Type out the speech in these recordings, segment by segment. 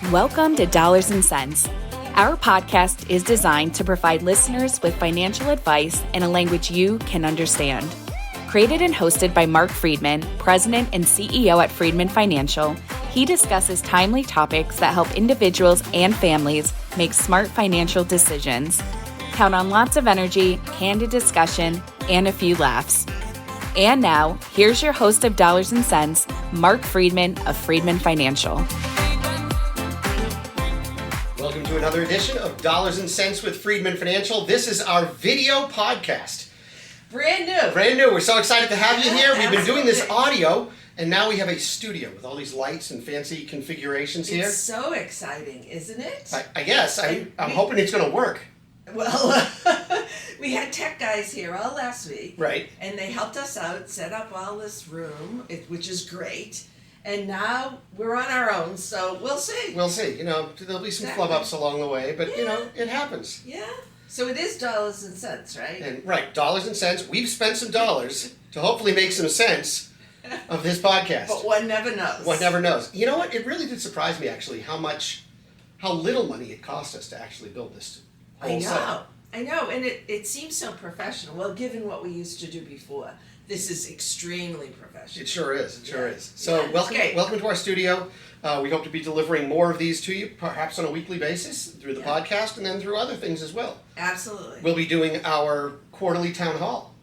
Welcome to Dollars and Cents. Our podcast is designed to provide listeners with financial advice in a language you can understand. Created and hosted by Marc Freedman, President and CEO at Freedman Financial, he discusses timely topics that help individuals and families make smart financial decisions. Count on lots of energy, candid discussion, and a few laughs. And now, here's your host of Dollars and Cents, Marc Freedman of Freedman Financial. Welcome to another edition of Dollars and Cents with Freedman Financial. This is our video podcast. Brand new. Brand new. We're so excited to have you here. We've been doing this audio, and now we have a studio with all these lights and fancy configurations here. It's so exciting, isn't it? I guess. I'm hoping it's going to work. Well, we had tech guys here all last week. Right. And they helped us out, set up all this room, which is great. And now we're on our own, so we'll see. We'll see. There'll be some flub-ups along the way, but, it happens. Yeah. So it is dollars and cents, right? And right, dollars and cents. We've spent some dollars to hopefully make some sense of this podcast. But one never knows. One never knows. You know what? It really did surprise me, actually, how little money it cost us to actually build this whole setup. I know, and it seems so professional. Well, given what we used to do before, this is extremely professional. It sure is. It sure is. So welcome to our studio. We hope to be delivering more of these to you, perhaps on a weekly basis through the podcast and then through other things as well. Absolutely. We'll be doing our quarterly town hall.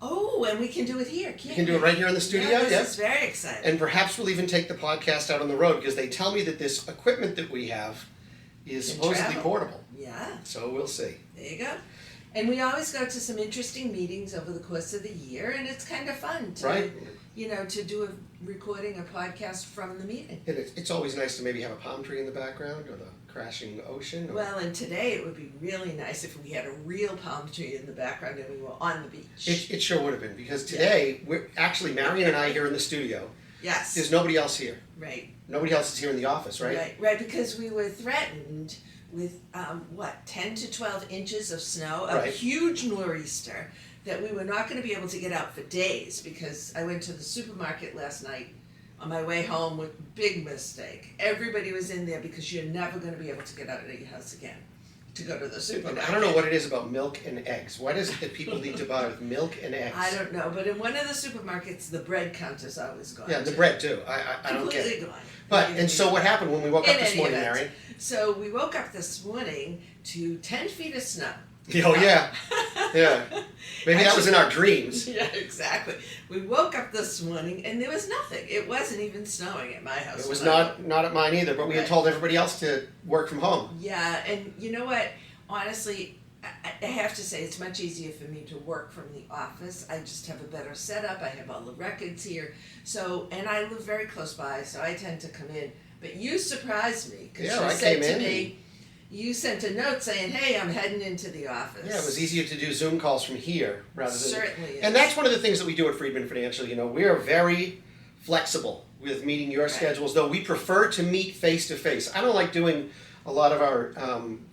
Oh, and we can do it here, can't we? We can do it right here in the studio. Yeah, this is very exciting. And perhaps we'll even take the podcast out on the road because they tell me that this equipment that we have is supposedly portable. Yeah. So we'll see. There you go. And we always go to some interesting meetings over the course of the year, and it's kind of fun to, to do a recording a podcast from the meeting. And it's always nice to maybe have a palm tree in the background or the crashing ocean. Well, and today it would be really nice if we had a real palm tree in the background and we were on the beach. It sure would have been, because today, we're actually, Marion and I here in the studio. Yes. There's nobody else here. Right. Nobody else is here in the office, right? Right, because we were threatened with 10 to 12 inches of snow, a huge nor'easter that we were not going to be able to get out for days, because I went to the supermarket last night on my way home with big mistake. Everybody was in there because you're never going to be able to get out of your house again to go to the supermarket. I don't know what it is about milk and eggs. What is it that people need to buy with milk and eggs? I don't know, but in one of the supermarkets, the bread counter's always gone. Yeah, the bread too. I don't get it. Completely gone. But, so what happened when we woke up this morning, Marion? So we woke up this morning to 10 feet of snow. Oh, yeah. Yeah. Maybe that was in our dreams. Yeah, exactly. We woke up this morning and there was nothing. It wasn't even snowing at my house. It was not at mine either, but we had told everybody else to work from home. Yeah, and you know what? Honestly, I have to say it's much easier for me to work from the office. I just have a better setup. I have all the records here. So, and I live very close by, so I tend to come in. But you surprised me because you said to me, you sent a note saying, "Hey, I'm heading into the office." Yeah, it was easier to do Zoom calls from here rather than. Certainly is. And that's one of the things that we do at Freedman Financial. We are very flexible with meeting your schedules, though we prefer to meet face to face. I don't like doing a lot of our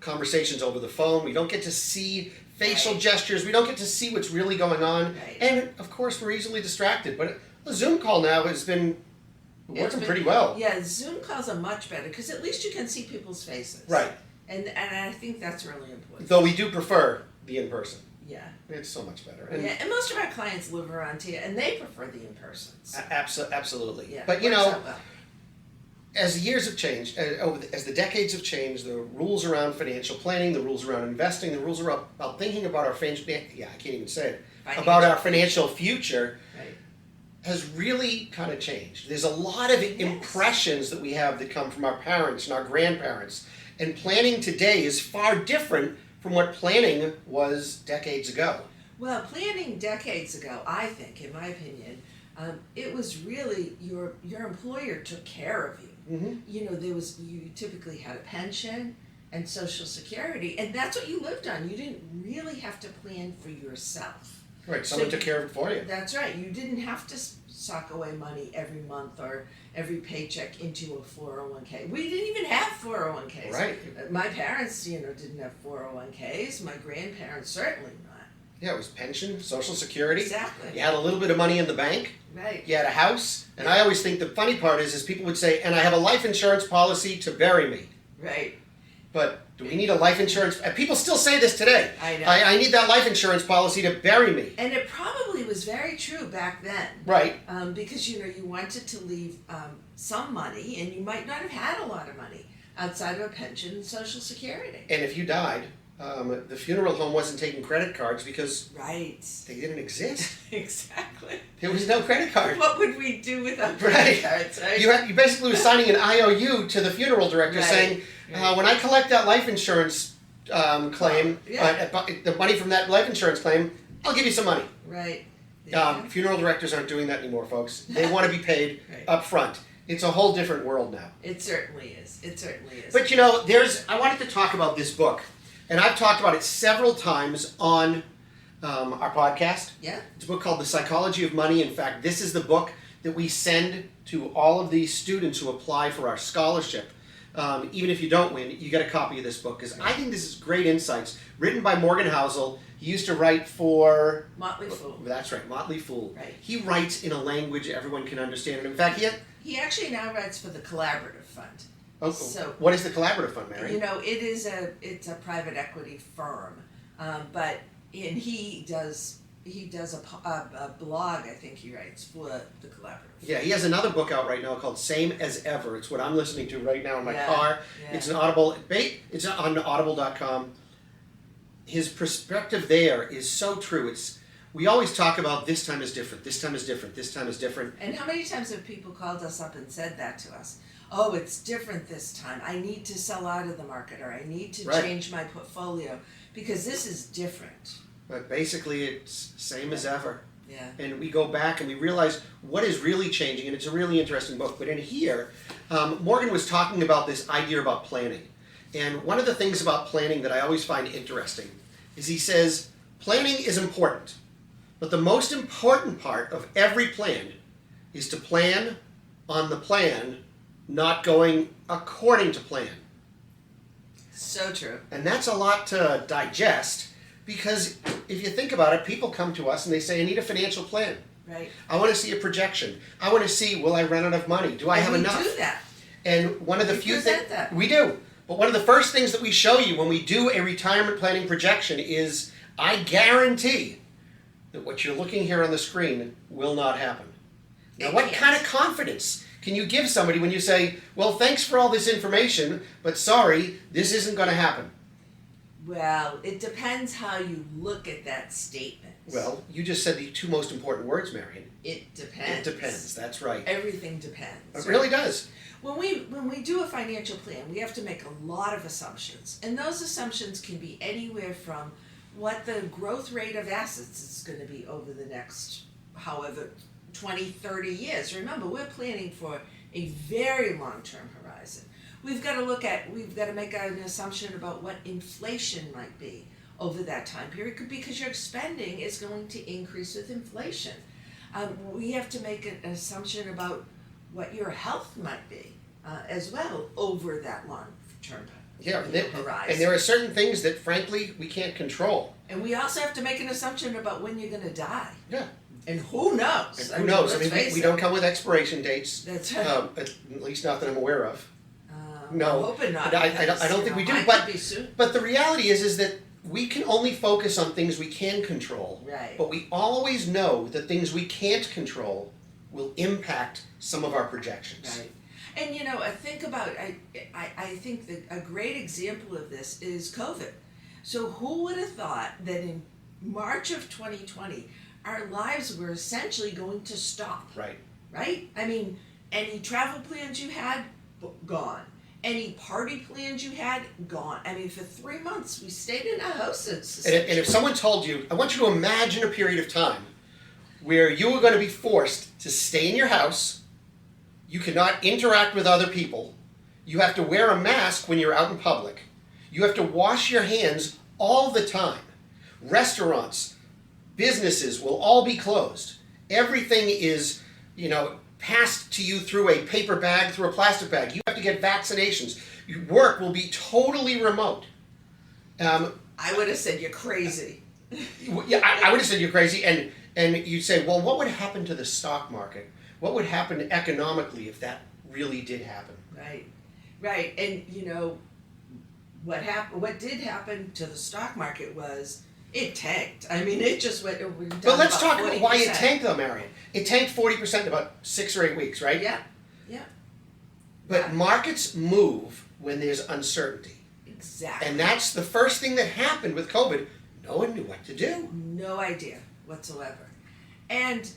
conversations over the phone. We don't get to see facial gestures. We don't get to see what's really going on. Right. And of course, we're easily distracted. But a Zoom call now has been working pretty well. Yeah, Zoom calls are much better because at least you can see people's faces. Right. And I think that's really important. Though we do prefer the in-person. Yeah. It's so much better. And most of our clients live around here, and they prefer the in-persons. Absolutely. Yeah, but as the years have changed, as the decades have changed, the rules around financial planning, the rules around investing, the rules about thinking about our our financial future has really kind of changed. There's a lot of impressions that we have that come from our parents and our grandparents. And planning today is far different from what planning was decades ago. Well, planning decades ago, I think, in my opinion, it was really your employer took care of you. Mm-hmm. You typically had a pension and Social Security, and that's what you lived on. You didn't really have to plan for yourself. Right, someone took care of it for you. That's right. You didn't have to sock away money every month or every paycheck into a 401k. We didn't even have 401ks. Right. My parents, didn't have 401ks. My grandparents certainly not. Yeah, it was pension, Social Security. Exactly. You had a little bit of money in the bank. Right. You had a house. And I always think the funny part is people would say, and I have a life insurance policy to bury me. Right. But do we need a life insurance? People still say this today. I know. I need that life insurance policy to bury me. And it probably was very true back then. Right. Because, you wanted to leave some money, and you might not have had a lot of money outside of a pension and Social Security. And if you died, the funeral home wasn't taking credit cards because right. they didn't exist. Exactly. There was no credit card. What would we do without credit cards, right? You basically were signing an IOU to the funeral director saying, when I collect that life insurance claim, the money from that life insurance claim, I'll give you some money. Right. Funeral directors aren't doing that anymore, folks. They want to be paid up front. It's a whole different world now. It certainly is. It certainly is. But I wanted to talk about this book, and I've talked about it several times on our podcast. Yeah. It's a book called The Psychology of Money. In fact, this is the book that we send to all of these students who apply for our scholarship. Even if you don't win, you get a copy of this book, because I think this is great insights, written by Morgan Housel. He used to write for Motley Fool. That's right, Motley Fool. Right. He writes in a language everyone can understand. And in fact, he actually now writes for the Collaborative Fund. So what is the Collaborative Fund, Mary? It's a private equity firm, he does a blog, I think he writes, for the Collaborative. Yeah, he has another book out right now called Same as Ever. It's what I'm listening to right now in my car. Yeah. It's an Audible. It's on audible.com. His perspective there is so true. We always talk about this time is different, this time is different, this time is different. And how many times have people called us up and said that to us? Oh, it's different this time. I need to sell out of the market, or I need to change my portfolio because this is different. But basically it's same as ever. Yeah. And we go back and we realize what is really changing, and it's a really interesting book. But in here, Morgan was talking about this idea about planning. And one of the things about planning that I always find interesting is he says, planning is important, but the most important part of every plan is to plan on the plan, not going according to plan. So true. And that's a lot to digest, because if you think about it, people come to us and they say, I need a financial plan. Right. I want to see a projection. I want to see, will I run out of money? Do I have enough? We do that. And one of the few things that. We do. But one of the first things that we show you when we do a retirement planning projection is, I guarantee that what you're looking here on the screen will not happen. Now, what kind of confidence can you give somebody when you say, well, thanks for all this information, but sorry, this isn't going to happen? Well, it depends how you look at that statement. Well, you just said the two most important words, Marion. It depends. It depends, that's right. Everything depends. It really does. When we do a financial plan, we have to make a lot of assumptions. And those assumptions can be anywhere from what the growth rate of assets is going to be over the next, however, 20, 30 years. Remember, we're planning for a very long-term horizon. We've got to make an assumption about what inflation might be over that time period, because your spending is going to increase with inflation. We have to make an assumption about what your health might be as well over that long-term horizon. And there are certain things that, frankly, we can't control. And we also have to make an assumption about when you're going to die. Yeah. And who knows? And who knows? I mean, we don't come with expiration dates. That's right. At least not that I'm aware of. No, I'm hoping not. I don't think we do. But the reality is that we can only focus on things we can control. Right. But we always know that things we can't control will impact some of our projections. Right. And think about, I think that a great example of this is COVID. So who would have thought that in March of 2020, our lives were essentially going to stop? Right. Right? I mean, any travel plans you had, gone. Any party plans you had, gone. I mean, for 3 months, we stayed in our houses. And if someone told you, I want you to imagine a period of time where you were going to be forced to stay in your house, you cannot interact with other people, you have to wear a mask when you're out in public, you have to wash your hands all the time, restaurants, businesses will all be closed, everything is, passed to you through a paper bag, through a plastic bag, you have to get vaccinations, your work will be totally remote. I would have said you're crazy. Yeah, I would have said you're crazy, and you'd say, well, what would happen to the stock market? What would happen economically if that really did happen? Right, and what did happen to the stock market was it tanked. I mean, it just went down. But let's talk about 40%. why it tanked, though, Marion. It tanked 40% in about 6 or 8 weeks, right? Yeah. But markets move when there's uncertainty. Exactly. And that's the first thing that happened with COVID. No one knew what to do. No idea whatsoever. And,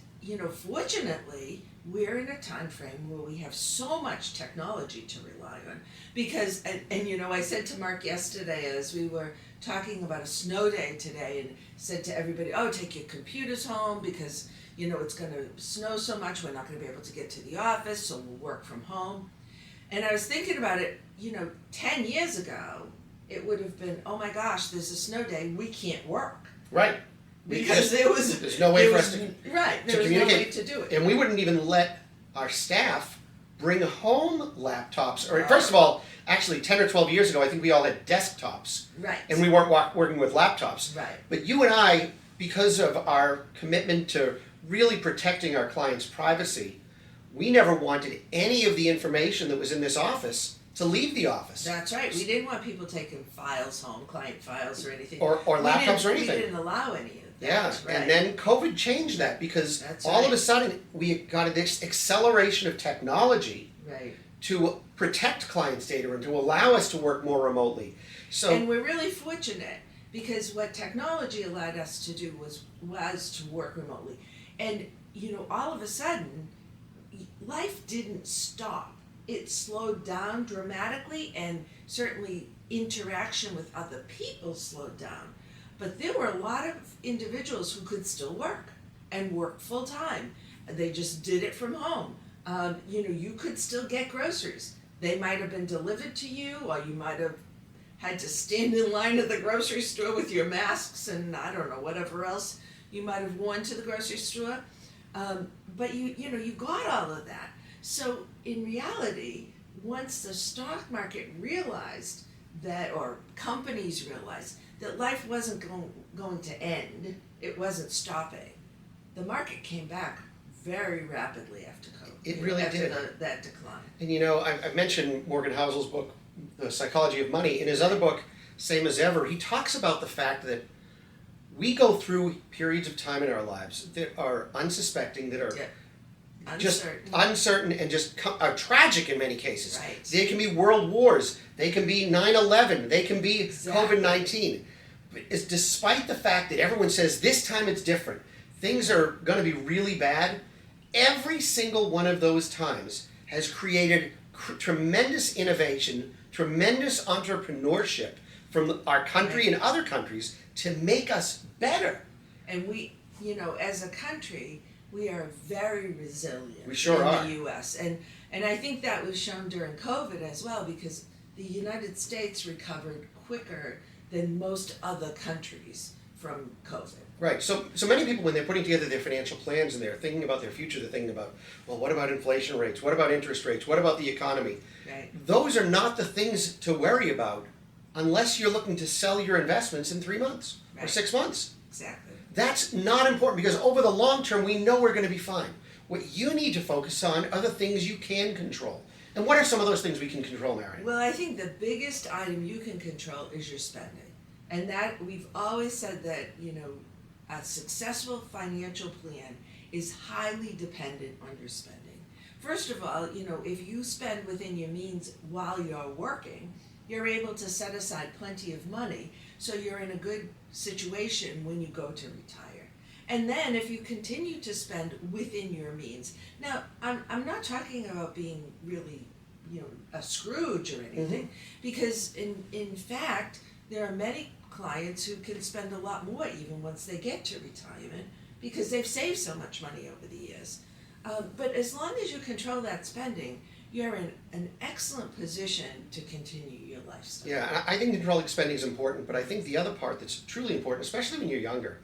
fortunately, we're in a time frame where we have so much technology to rely on. Because, and I said to Mark yesterday as we were talking about a snow day today, and said to everybody, take your computers home because, it's going to snow so much, we're not going to be able to get to the office, so we'll work from home. And I was thinking about it, 10 years ago, it would have been, oh my gosh, there's a snow day, we can't work. Right. Because there's no way for us to Right, there was communicate. no way to do it. And we wouldn't even let our staff bring home laptops. Or first of all, actually 10 or 12 years ago, I think we all had desktops. Right. And we weren't working with laptops. Right. But you and I, because of our commitment to really protecting our clients' privacy, we never wanted any of the information that was in this office to leave the office. That's right. We didn't want people taking files home, client files or anything. Or laptops or anything. We didn't allow any of that. Yeah, right. and then COVID changed that because That's all of right. a sudden we got this acceleration of technology Right. to protect clients' data and to allow us to work more remotely. So And we're really fortunate because what technology allowed us to do was to work remotely. And, all of a sudden, life didn't stop. It slowed down dramatically, and certainly interaction with other people slowed down. But there were a lot of individuals who could still work and work full time. They just did it from home. You could still get groceries. They might have been delivered to you, or you might have had to stand in line at the grocery store with your masks and I don't know, whatever else you might have worn to the grocery store. But you got all of that. So in reality, once the stock market realized that, or companies realized that life wasn't going to end, it wasn't stopping, the market came back very rapidly after COVID. It really did. That decline. And I mentioned Morgan Housel's book, The Psychology of Money. In his other book, Same as Ever, he talks about the fact that we go through periods of time in our lives that are unsuspecting, that are just uncertain and just are tragic in many cases. Right. They can be world wars, they can be 9/11, they can be COVID-19. But it's despite the fact that everyone says this time it's different, things are going to be really bad, every single one of those times has created tremendous innovation, tremendous entrepreneurship from our country and other countries to make us better. And we, as a country, we are very resilient. We sure in are. the U.S. And I think that was shown during COVID as well, because the United States recovered quicker than most other countries from COVID. Right. So many people, when they're putting together their financial plans and they're thinking about their future, they're thinking about, well, what about inflation rates? What about interest rates? What about the economy? Right. Those are not the things to worry about unless you're looking to sell your investments in 3 months or 6 months. Exactly. That's not important because over the long term, we know we're going to be fine. What you need to focus on are the things you can control. And what are some of those things we can control, Marion? Well, I think the biggest item you can control is your spending. And that, we've always said that, a successful financial plan is highly dependent on your spending. First of all, if you spend within your means while you're working, you're able to set aside plenty of money, so you're in a good situation when you go to retire. And then if you continue to spend within your means, now I'm not talking about being really, a Scrooge or anything, because in fact, there are many clients who can spend a lot more even once they get to retirement because they've saved so much money over the years. But as long as you control that spending, you're in an excellent position to continue your lifestyle. Yeah, I think controlling spending is important, but I think the other part that's truly important, especially when you're younger,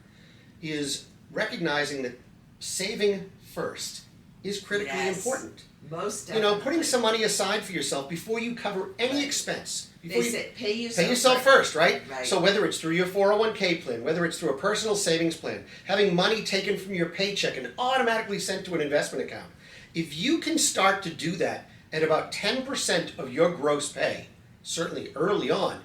is recognizing that saving first is critically Yes. important. Most You definitely. know, putting some money aside for yourself before you cover any Right. expense. They Before you say pay yourself, pay yourself first, right? Right. So whether it's through your 401k plan, whether it's through a personal savings plan, having money taken from your paycheck and automatically sent to an investment account, if you can start to do that at about 10% of your gross pay, certainly early on,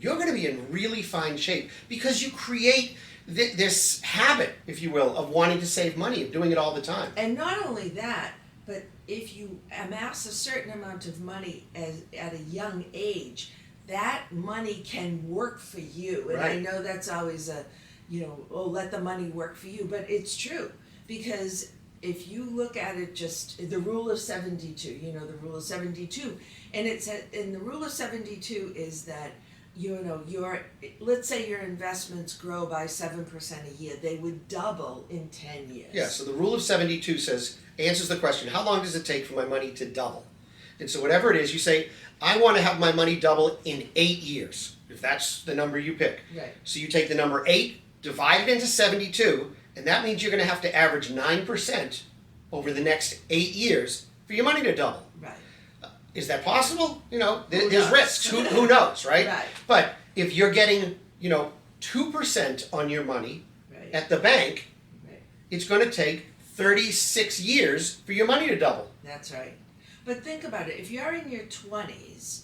you're going to be in really fine shape because you create this habit, if you will, of wanting to save money, of doing it all the time. And not only that, but if you amass a certain amount of money at a young age, that money can work for you. And I Right. know that's always let the money work for you, but it's true. Because if you look at it just, the rule of 72, the rule of 72, and the rule of 72 is that, let's say your investments grow by 7% a year, they would double in 10 years. Yeah, so the rule of 72 answers the question, how long does it take for my money to double? And so whatever it is, you say, I want to have my money double in 8 years, if that's the number you pick. Right. So you take the number 8, divide it into 72, and that means you're going to have to average 9% over the next 8 years for your money to double. Right. Is that possible? There's knows? risks. Who knows, right? Right. But if you're getting, 2% on your money Right. at the bank, Right. it's going to take 36 years for your money to double. That's right. But think about it. If you're in your 20s,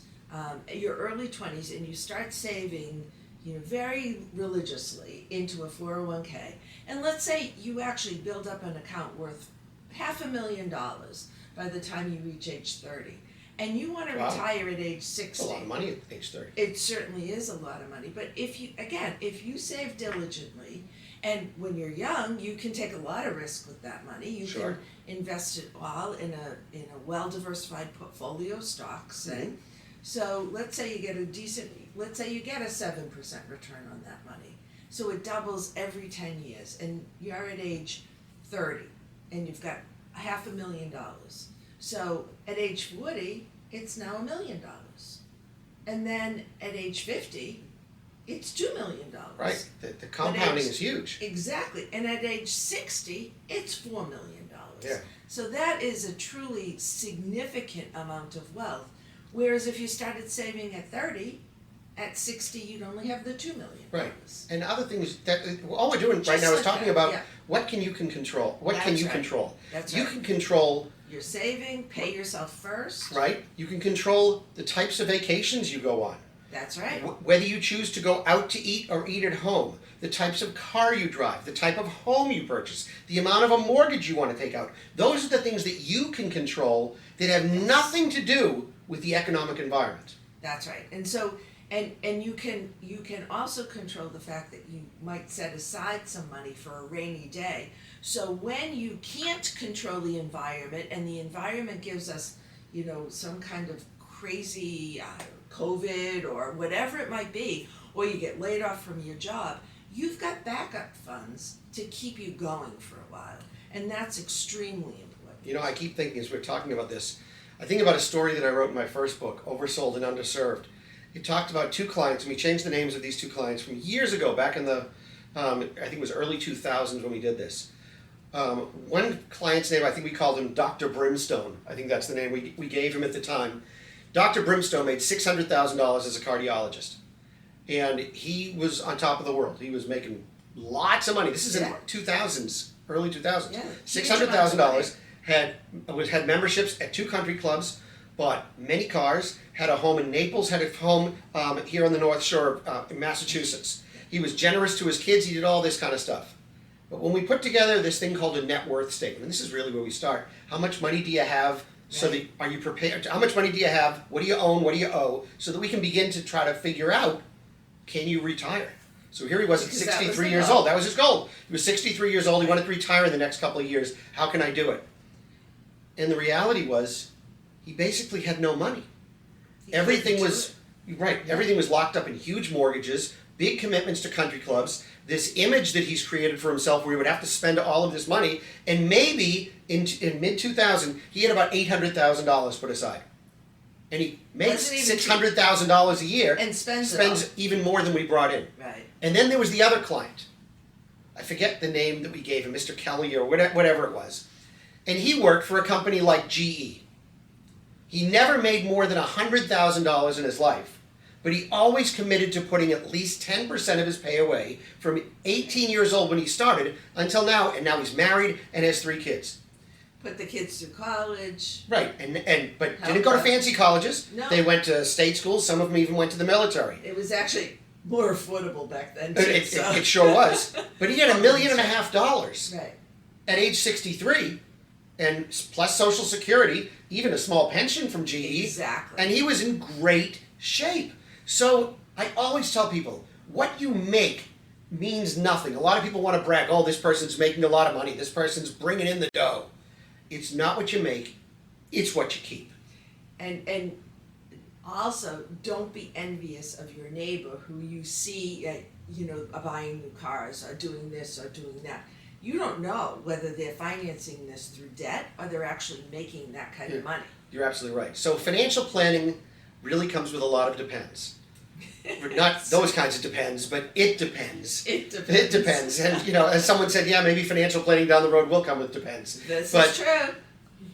your early 20s, and you start saving, very religiously into a 401k, and let's say you actually build up an account worth $500,000 by the time you reach age 30, and you want to Wow. retire at age 60. It's a lot of money at age 30. It certainly is a lot of money. But if you save diligently, and when you're young, you can take a lot of risk with that money. You Sure. can invest it all in a well-diversified portfolio of stocks, say. Mhm. So let's say you get a 7% return on that money. So it doubles every 10 years, and you're at age 30, and you've got $500,000. So at age 40, it's now $1 million. And then at age 50, it's $2 million. Right. The compounding age- is huge. Exactly. And at age 60, it's $4 million. Yeah. So that is a truly significant amount of wealth. Whereas if you started saving at 30, at 60, you'd only have the $2 million. Right. And other things that all we're doing right Just now is like talking that, about yeah. what can you control? What can That's you right. control? That's You right. can control, You're saving, pay yourself first. right? You can control the types of vacations you go on. That's right. Whether you choose to go out to eat or eat at home, the types of car you drive, the type of home you purchase, the amount of a mortgage you want to take out. Those are the things that you can control that have nothing to do with the economic environment. That's right. And so and you can also control the fact that you might set aside some money for a rainy day. So when you can't control the environment, and the environment gives us, some kind of crazy COVID or whatever it might be, or you get laid off from your job, you've got backup funds to keep you going for a while. And that's extremely important. I keep thinking as we're talking about this, I think about a story that I wrote in my first book, Oversold and Underserved. It talked about two clients, and we changed the names of these two clients from years ago, back in the, I think it was early 2000s when we did this. One client's name, I think we called him Dr. Brimstone. I think that's the name we gave him at the time. Dr. Brimstone made $600,000 as a cardiologist. And he was on top of the world. He was making lots of money. This is in 2000s, early 2000s. Yeah, $600,000, had memberships at 2 country clubs, bought many cars, had a home in Naples, had a home here on the North Shore in Massachusetts. He was generous to his kids. He did all this kind of stuff. But when we put together this thing called a net worth statement, and this is really where we start. How much money do you have? So that, are you prepared? How much money do you have? What do you own? What do you owe? So that we can begin to try to figure out, can you retire? So here he was at Because that was 63 the years goal. old. That was his goal. He was 63 years old. He wanted to retire in the next couple of years. How can I do it? And the reality was, he basically had no money. Everything was Everything was locked up in huge mortgages, big commitments to country clubs. This image that he's created for himself, where he would have to spend all of this money, and maybe in mid 2000 he had about $800,000 put aside, and he makes $600,000 a year And spends even more than we brought in. Right. And then there was the other client. I forget the name that we gave him, Mr. Kelly or whatever it was. And he worked for a company like GE. He never made more than $100,000 in his life, but he always committed to putting at least 10% of his pay away from 18 years old when he started until now, and now he's married and has 3 kids. Put the kids through college. Right, but didn't go to fancy colleges. No. They went to state schools. Some of them even went to the military. It was actually more affordable back then, too. It sure was. But he had $1.5 million right. at age 63, and plus Social Security, even a small pension from GE. Exactly. And he was in great shape. So I always tell people, what you make means nothing. A lot of people want to brag, oh, this person's making a lot of money. This person's bringing in the dough. It's not what you make, it's what you keep. And also, don't be envious of your neighbor who you see, buying new cars or doing this or doing that. You don't know whether they're financing this through debt or they're actually making that kind of money. You're absolutely right. So financial planning really comes with a lot of depends. Not those kinds of depends, but it depends. It depends. It depends. And, as someone said, yeah, maybe financial planning down the road will come with depends. This is true.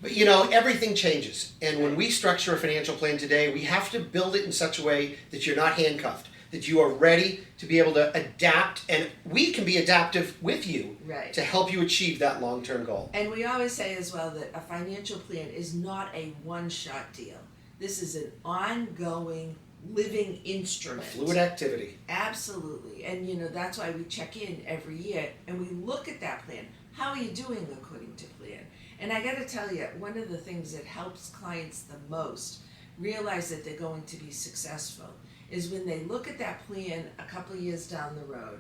But, everything changes. And when we structure a financial plan today, we have to build it in such a way that you're not handcuffed, that you are ready to be able to adapt, and we can be adaptive with you to help you achieve that long-term goal. And we always say as well that a financial plan is not a one-shot deal. This is an ongoing living instrument. A fluid activity. Absolutely. And that's why we check in every year and we look at that plan. How are you doing according to plan? And I got to tell you, one of the things that helps clients the most realize that they're going to be successful is when they look at that plan a couple of years down the road,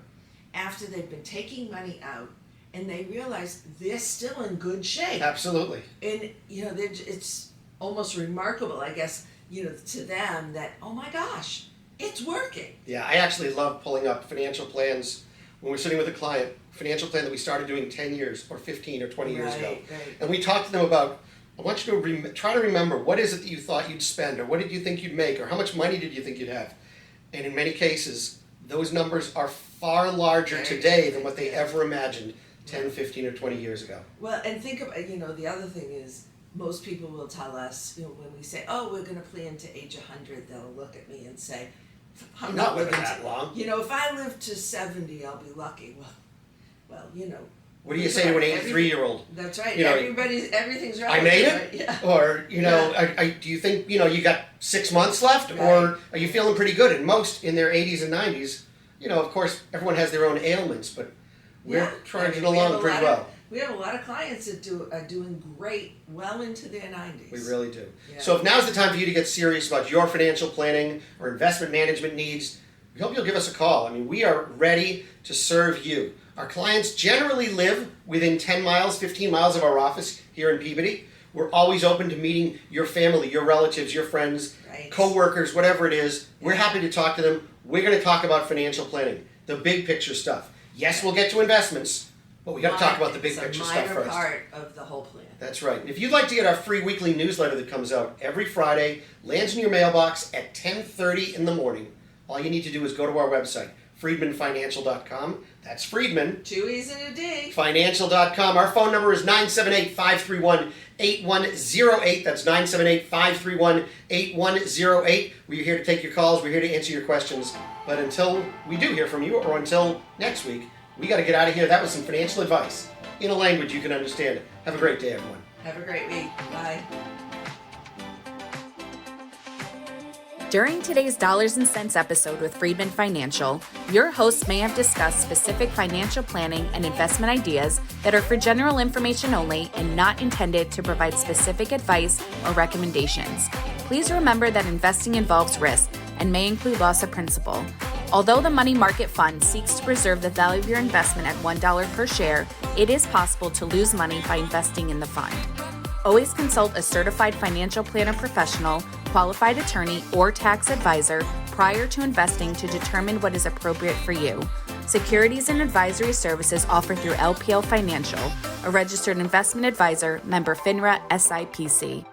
after they've been taking money out, and they realize they're still in good shape. Absolutely. And it's almost remarkable, I guess, to them that, oh my gosh, it's working. Yeah, I actually love pulling up financial plans when we're sitting with a client, financial plan that we started doing 10 years or 15 or 20 years ago. Right. And we talk to them about, I want you to try to remember, what is it that you thought you'd spend, or what did you think you'd make, or how much money did you think you'd have? And in many cases, those numbers are far larger today than what they ever imagined 10, 15, or 20 years ago. Well, and think about, the other thing is, most people will tell us, when we say, oh, we're going to plan to age 100, they'll look at me and say, I'm not living that long. If I live to 70, I'll be lucky. Well, What do you say to an 83-year-old? That's right. Everything's right. I made it? Right? Yeah. Or, do you think, you got 6 months left? Right. Or are you feeling pretty good? And most in their 80s and 90s, of course, everyone has their own ailments, but we're trudging along pretty well. We have a lot of clients that are doing great well into their 90s. We really do. Yeah. So if now's the time for you to get serious about your financial planning or investment management needs, we hope you'll give us a call. We are ready to serve you. Our clients generally live within 10 miles, 15 miles of our office here in Peabody. We're always open to meeting your family, your relatives, your friends, co-workers, whatever it is. We're happy to talk to them. We're going to talk about financial planning, the big picture stuff. Yes, we'll get to investments, but we got to talk about the big picture stuff first. It's a minor part of the whole plan. That's right. And if you'd like to get our free weekly newsletter that comes out every Friday, lands in your mailbox at 10:30 in the morning, all you need to do is go to our website, freedmanfinancial.com. That's Freedman. 2 E's and a D. Financial.com. Our phone number is 978-531-8108. That's 978-531-8108. We're here to take your calls. We're here to answer your questions. But until we do hear from you, or until next week, we got to get out of here. That was some financial advice in a language you can understand. Have a great day, everyone. Have a great week. Bye. During today's Dollars and Cents episode with Freedman Financial, your hosts may have discussed specific financial planning and investment ideas that are for general information only and not intended to provide specific advice or recommendations. Please remember that investing involves risk and may include loss of principal. Although the money market fund seeks to preserve the value of your investment at $1 per share, it is possible to lose money by investing in the fund. Always consult a certified financial planner professional, qualified attorney, or tax advisor prior to investing to determine what is appropriate for you. Securities and advisory services offered through LPL Financial, a registered investment advisor, member FINRA SIPC.